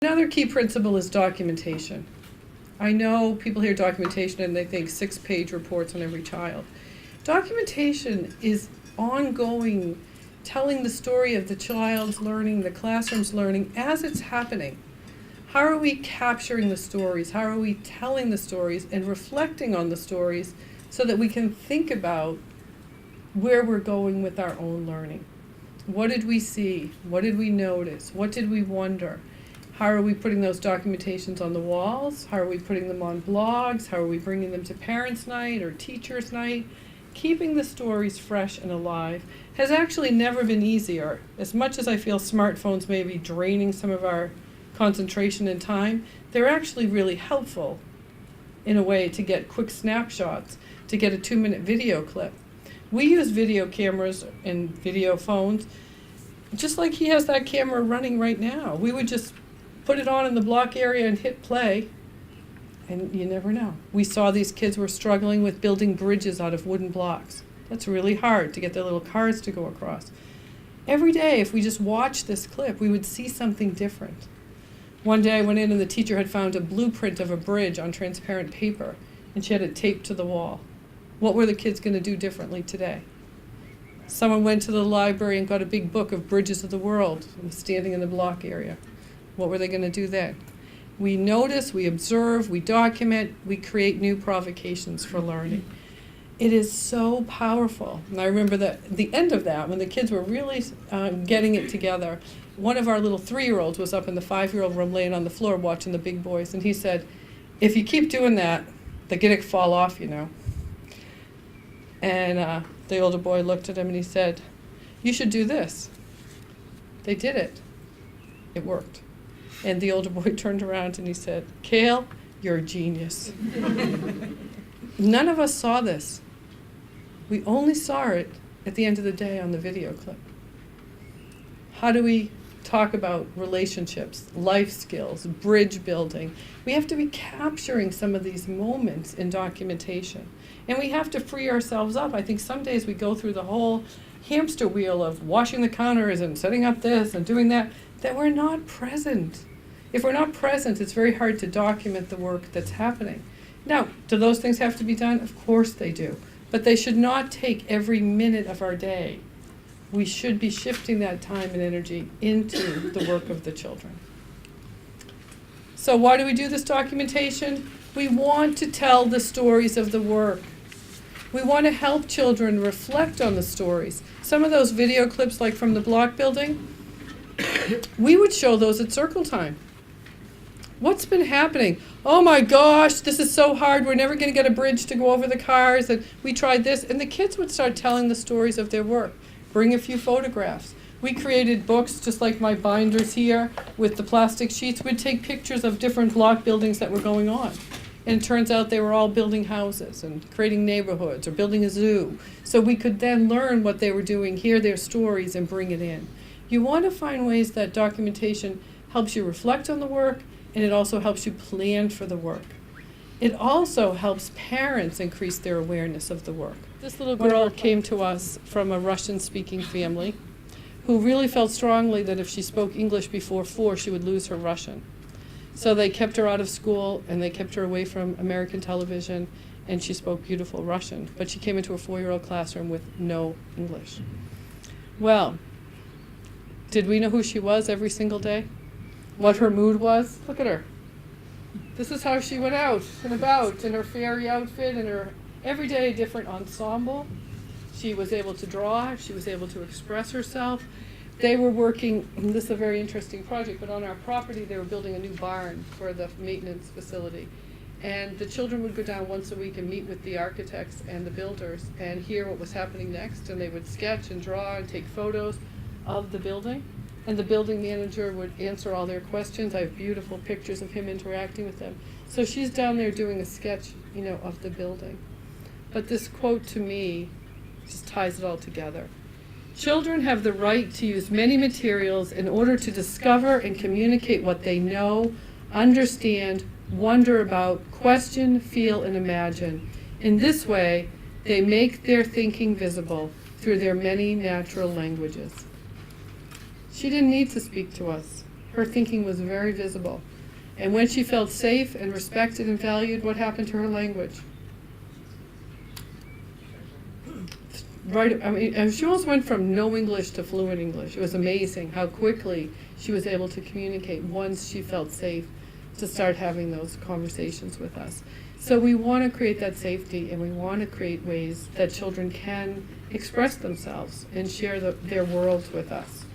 Another key principle is documentation. I know people hear documentation and they think 6-page reports on every child. Documentation is ongoing, telling the story of the child's learning, the classroom's learning as it's happening. How are we capturing the stories? How are we telling the stories and reflecting on the stories so that we can think about where we're going with our own learning? What did we see? What did we notice? What did we wonder? How are we putting those documentations on the walls? How are we putting them on blogs? How are we bringing them to parents' night or teachers' night? Keeping the stories fresh and alive has actually never been easier. As much as I feel smartphones may be draining some of our concentration and time, they're actually really helpful in a way to get quick snapshots, to get a 2-minute video clip. We use video cameras and video phones, just like he has that camera running right now. We would just put it on in the block area and hit play, and you never know. We saw these kids were struggling with building bridges out of wooden blocks. That's really hard to get their little cars to go across. Every day, if we just watched this clip, we would see something different. One day I went in and the teacher had found a blueprint of a bridge on transparent paper, and she had it taped to the wall. What were the kids going to do differently today? Someone went to the library and got a big book of bridges of the world and was standing in the block area. What were they going to do then? We notice, we observe, we document, we create new provocations for learning. It is so powerful. And I remember that the end of that, when the kids were really getting it together, one of our little 3-year-olds was up in the 5-year-old room laying on the floor watching the big boys, and he said, "If you keep doing that, they're going to fall off, you know." And the older boy looked at him and he said, "You should do this." They did it. It worked. And the older boy turned around and he said, "Cale, you're a genius." None of us saw this. We only saw it at the end of the day on the video clip. How do we talk about relationships, life skills, bridge building? We have to be capturing some of these moments in documentation. And we have to free ourselves up. I think some days we go through the whole hamster wheel of washing the counters and setting up this and doing that we're not present. If we're not present, it's very hard to document the work that's happening. Now, do those things have to be done? Of course they do. But they should not take every minute of our day. We should be shifting that time and energy into the work of the children. So why do we do this documentation? We want to tell the stories of the work. We want to help children reflect on the stories. Some of those video clips, like from the block building, we would show those at circle time. What's been happening? Oh my gosh, this is so hard. We're never going to get a bridge to go over the cars. And we tried this. And the kids would start telling the stories of their work. Bring a few photographs. We created books, just like my binders here, with the plastic sheets. We'd take pictures of different block buildings that were going on. And it turns out they were all building houses and creating neighborhoods or building a zoo. So we could then learn what they were doing, hear their stories, and bring it in. You want to find ways that documentation helps you reflect on the work, and it also helps you plan for the work. It also helps parents increase their awareness of the work. This little girl came to us from a Russian-speaking family who really felt strongly that if she spoke English before 4, she would lose her Russian. So they kept her out of school, and they kept her away from American television, and she spoke beautiful Russian. But she came into a 4-year-old classroom with no English. Well, did we know who she was every single day? What her mood was? Look at her. This is how she went out and about in her fairy outfit and her everyday different ensemble. She was able to draw. She was able to express herself. They were working, and this is a very interesting project, but on our property they were building a new barn for the maintenance facility. And the children would go down once a week and meet with the architects and the builders and hear what was happening next. And they would sketch and draw and take photos of the building. And the building manager would answer all their questions. I have beautiful pictures of him interacting with them. So she's down there doing a sketch, of the building. But this quote to me just ties it all together. Children have the right to use many materials in order to discover and communicate what they know, understand, wonder about, question, feel, and imagine. In this way, they make their thinking visible through their many natural languages. She didn't need to speak to us. her thinking was very visible. And when she felt safe and respected and valued, what happened to her language? Right, I mean, she almost went from no English to fluent English. It was amazing how quickly she was able to communicate once she felt safe to start having those conversations with us. So we want to create that safety, and we want to create ways that children can express themselves and share their worlds with us.